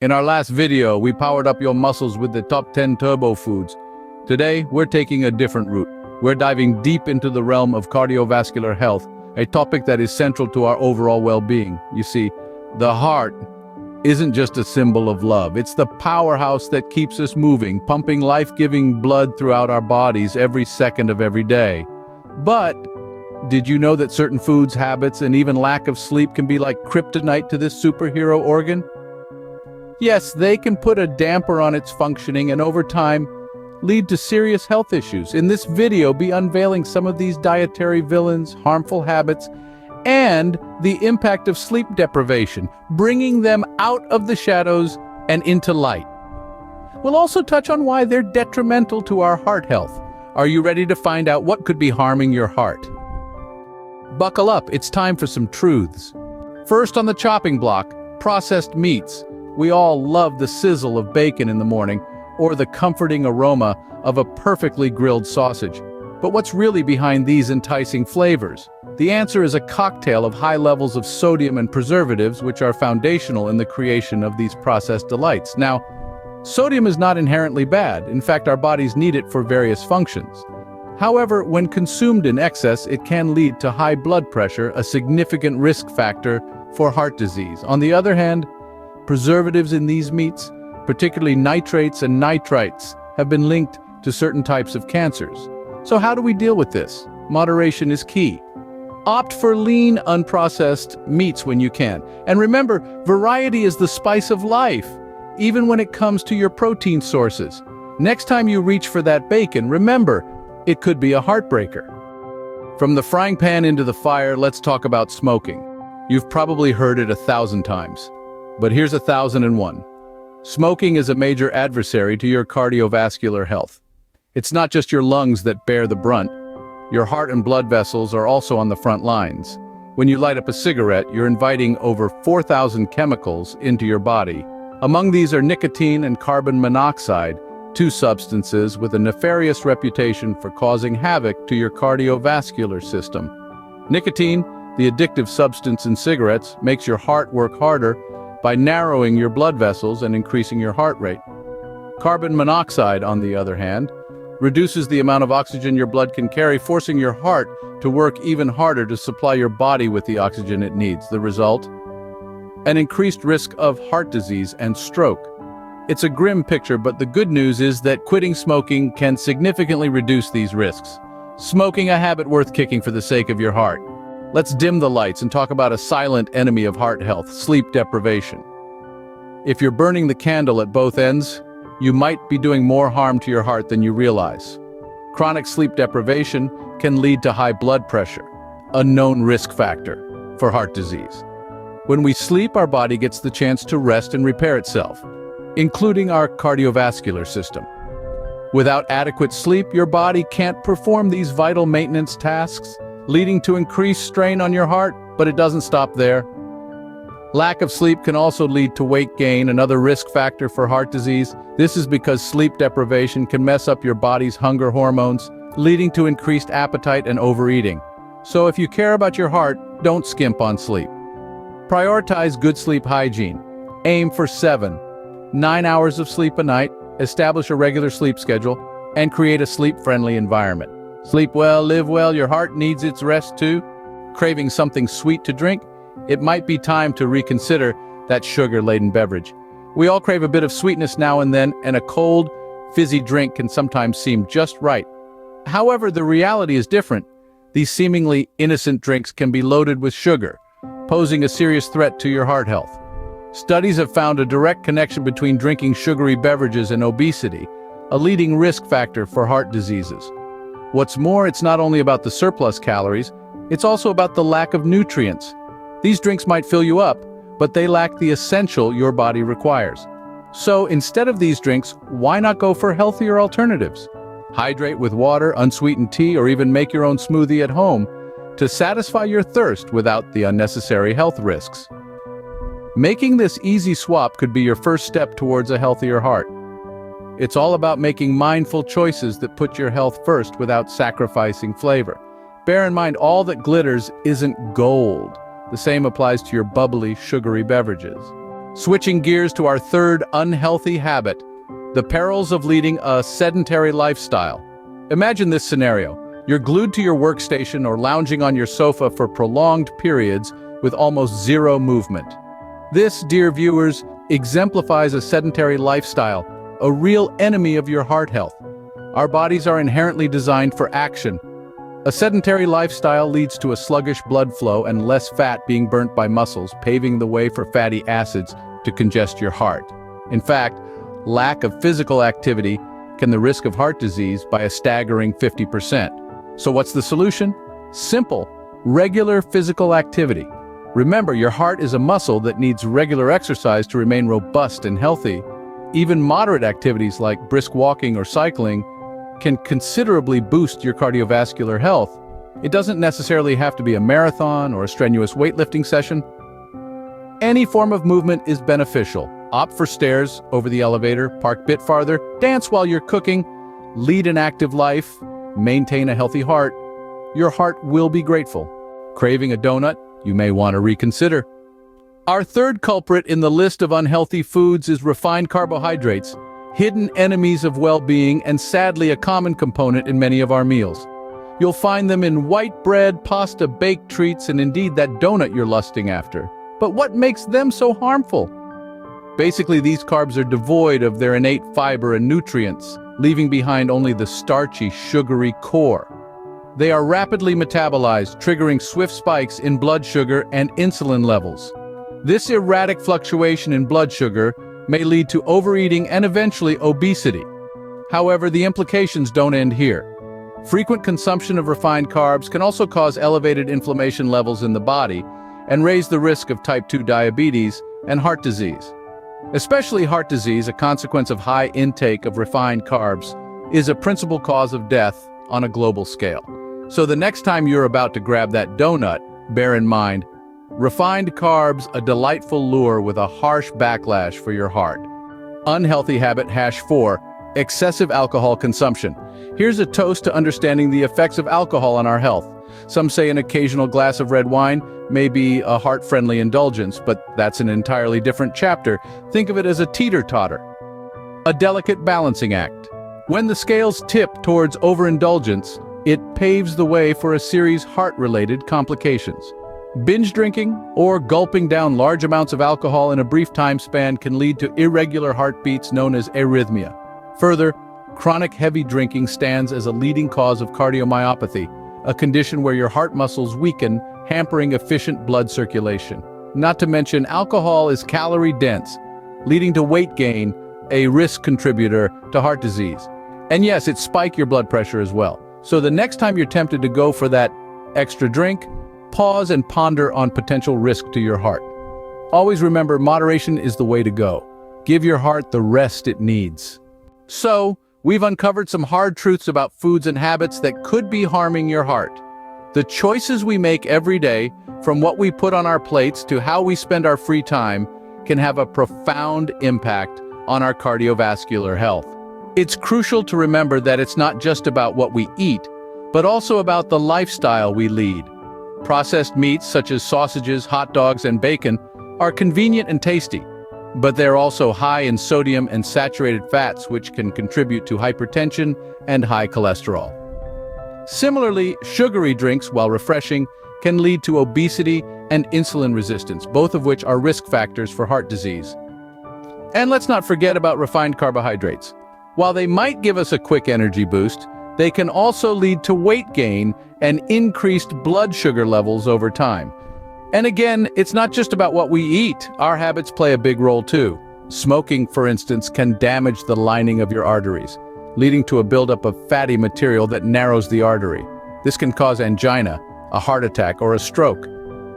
In our last video, we powered up your muscles with the top 10 turbo foods. Today, we're taking a different route. We're diving deep into the realm of cardiovascular health, a topic that is central to our overall well-being. You see, the heart isn't just a symbol of love. It's the powerhouse that keeps us moving, pumping life-giving blood throughout our bodies every second of every day. But did you know that certain foods, habits, and even lack of sleep can be like kryptonite to this superhero organ? Yes, they can put a damper on its functioning and over time lead to serious health issues. In this video, we'll be unveiling some of these dietary villains, harmful habits, and the impact of sleep deprivation, bringing them out of the shadows and into light. We'll also touch on why they're detrimental to our heart health. Are you ready to find out what could be harming your heart? Buckle up, it's time for some truths. First on the chopping block, processed meats. We all love the sizzle of bacon in the morning, or the comforting aroma of a perfectly grilled sausage. But what's really behind these enticing flavors? The answer is a cocktail of high levels of sodium and preservatives, which are foundational in the creation of these processed delights. Now, sodium is not inherently bad. In fact, our bodies need it for various functions. However, when consumed in excess, it can lead to high blood pressure, a significant risk factor for heart disease. On the other hand, preservatives in these meats, particularly nitrates and nitrites, have been linked to certain types of cancers. So how do we deal with this? Moderation is key. Opt for lean, unprocessed meats when you can. And remember, variety is the spice of life, even when it comes to your protein sources. Next time you reach for that bacon, remember, it could be a heartbreaker. From the frying pan into the fire, let's talk about smoking. You've probably heard it 1,000 times, but here's 1,001. Smoking is a major adversary to your cardiovascular health. It's not just your lungs that bear the brunt. Your heart and blood vessels are also on the front lines. When you light up a cigarette, you're inviting over 4,000 chemicals into your body. Among these are nicotine and carbon monoxide, two substances with a nefarious reputation for causing havoc to your cardiovascular system. Nicotine, the addictive substance in cigarettes, makes your heart work harder by narrowing your blood vessels and increasing your heart rate. Carbon monoxide, on the other hand, reduces the amount of oxygen your blood can carry, forcing your heart to work even harder to supply your body with the oxygen it needs. The result? An increased risk of heart disease and stroke. It's a grim picture, but the good news is that quitting smoking can significantly reduce these risks. Smoking a habit worth kicking for the sake of your heart. Let's dim the lights and talk about a silent enemy of heart health, sleep deprivation. If you're burning the candle at both ends, you might be doing more harm to your heart than you realize. Chronic sleep deprivation can lead to high blood pressure, a known risk factor for heart disease. When we sleep, our body gets the chance to rest and repair itself, including our cardiovascular system. Without adequate sleep, your body can't perform these vital maintenance tasks, leading to increased strain on your heart, but it doesn't stop there. Lack of sleep can also lead to weight gain, another risk factor for heart disease. This is because sleep deprivation can mess up your body's hunger hormones, leading to increased appetite and overeating. So if you care about your heart, don't skimp on sleep. Prioritize good sleep hygiene. Aim for 7-9 hours of sleep a night, establish a regular sleep schedule, and create a sleep-friendly environment. Sleep well, live well, your heart needs its rest too. Craving something sweet to drink? It might be time to reconsider that sugar-laden beverage. We all crave a bit of sweetness now and then, and a cold, fizzy drink can sometimes seem just right. However, the reality is different. These seemingly innocent drinks can be loaded with sugar, posing a serious threat to your heart health. Studies have found a direct connection between drinking sugary beverages and obesity, a leading risk factor for heart diseases. What's more, it's not only about the surplus calories, it's also about the lack of nutrients. These drinks might fill you up, but they lack the essential your body requires. So instead of these drinks, why not go for healthier alternatives? Hydrate with water, unsweetened tea, or even make your own smoothie at home to satisfy your thirst without the unnecessary health risks. Making this easy swap could be your first step towards a healthier heart. It's all about making mindful choices that put your health first without sacrificing flavor. Bear in mind, all that glitters isn't gold. The same applies to your bubbly, sugary beverages. Switching gears to our third unhealthy habit, the perils of leading a sedentary lifestyle. Imagine this scenario. You're glued to your workstation or lounging on your sofa for prolonged periods with almost zero movement. This, dear viewers, exemplifies a sedentary lifestyle, a real enemy of your heart health. Our bodies are inherently designed for action. A sedentary lifestyle leads to a sluggish blood flow and less fat being burnt by muscles, paving the way for fatty acids to congest your heart. In fact, lack of physical activity can the risk of heart disease by a staggering 50%. So what's the solution? Simple, regular physical activity. Remember, your heart is a muscle that needs regular exercise to remain robust and healthy. Even moderate activities like brisk walking or cycling can considerably boost your cardiovascular health. It doesn't necessarily have to be a marathon or a strenuous weightlifting session. Any form of movement is beneficial. Opt for stairs over the elevator, park a bit farther, dance while you're cooking, lead an active life, maintain a healthy heart. Your heart will be grateful. Craving a donut? You may want to reconsider. Our third culprit in the list of unhealthy foods is refined carbohydrates, hidden enemies of well-being and sadly a common component in many of our meals. You'll find them in white bread, pasta, baked treats, and indeed that donut you're lusting after. But what makes them so harmful? Basically, these carbs are devoid of their innate fiber and nutrients, leaving behind only the starchy, sugary core. They are rapidly metabolized, triggering swift spikes in blood sugar and insulin levels. This erratic fluctuation in blood sugar may lead to overeating and eventually obesity. However, the implications don't end here. Frequent consumption of refined carbs can also cause elevated inflammation levels in the body and raise the risk of type 2 diabetes and heart disease. Especially heart disease, a consequence of high intake of refined carbs, is a principal cause of death on a global scale. So the next time you're about to grab that donut, bear in mind, refined carbs, a delightful lure with a harsh backlash for your heart. Unhealthy habit #4, excessive alcohol consumption. Here's a toast to understanding the effects of alcohol on our health. Some say an occasional glass of red wine may be a heart-friendly indulgence, but that's an entirely different chapter. Think of it as a teeter-totter, a delicate balancing act. When the scales tip towards overindulgence, it paves the way for a series heart-related complications. Binge drinking or gulping down large amounts of alcohol in a brief time span can lead to irregular heartbeats known as arrhythmia. Further, chronic heavy drinking stands as a leading cause of cardiomyopathy, a condition where your heart muscles weaken, hampering efficient blood circulation. Not to mention, alcohol is calorie-dense, leading to weight gain, a risk contributor to heart disease. And yes, it spikes your blood pressure as well. So the next time you're tempted to go for that extra drink, pause and ponder on potential risk to your heart. Always remember, moderation is the way to go. Give your heart the rest it needs. So, we've uncovered some hard truths about foods and habits that could be harming your heart. The choices we make every day, from what we put on our plates to how we spend our free time, can have a profound impact on our cardiovascular health. It's crucial to remember that it's not just about what we eat, but also about the lifestyle we lead. Processed meats such as sausages, hot dogs, and bacon are convenient and tasty, but they're also high in sodium and saturated fats, which can contribute to hypertension and high cholesterol. Similarly, sugary drinks, while refreshing, can lead to obesity and insulin resistance, both of which are risk factors for heart disease. And let's not forget about refined carbohydrates. While they might give us a quick energy boost, they can also lead to weight gain and increased blood sugar levels over time. And again, it's not just about what we eat. Our habits play a big role too. Smoking, for instance, can damage the lining of your arteries, leading to a buildup of fatty material that narrows the artery. This can cause angina, a heart attack, or a stroke.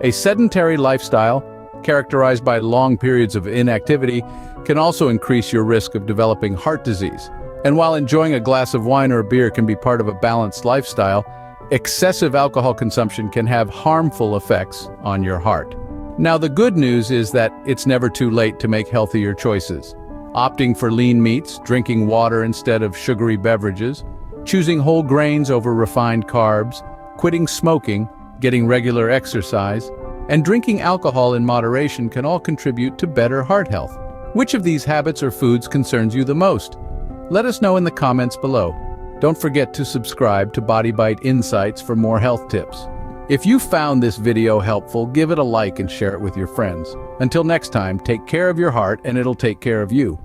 A sedentary lifestyle, characterized by long periods of inactivity, can also increase your risk of developing heart disease. And while enjoying a glass of wine or a beer can be part of a balanced lifestyle, excessive alcohol consumption can have harmful effects on your heart. Now, the good news is that it's never too late to make healthier choices. Opting for lean meats, drinking water instead of sugary beverages, choosing whole grains over refined carbs, quitting smoking, getting regular exercise, and drinking alcohol in moderation can all contribute to better heart health. Which of these habits or foods concerns you the most? Let us know in the comments below. Don't forget to subscribe to BodyBite Insights for more health tips. If you found this video helpful, give it a like and share it with your friends. Until next time, take care of your heart and it'll take care of you.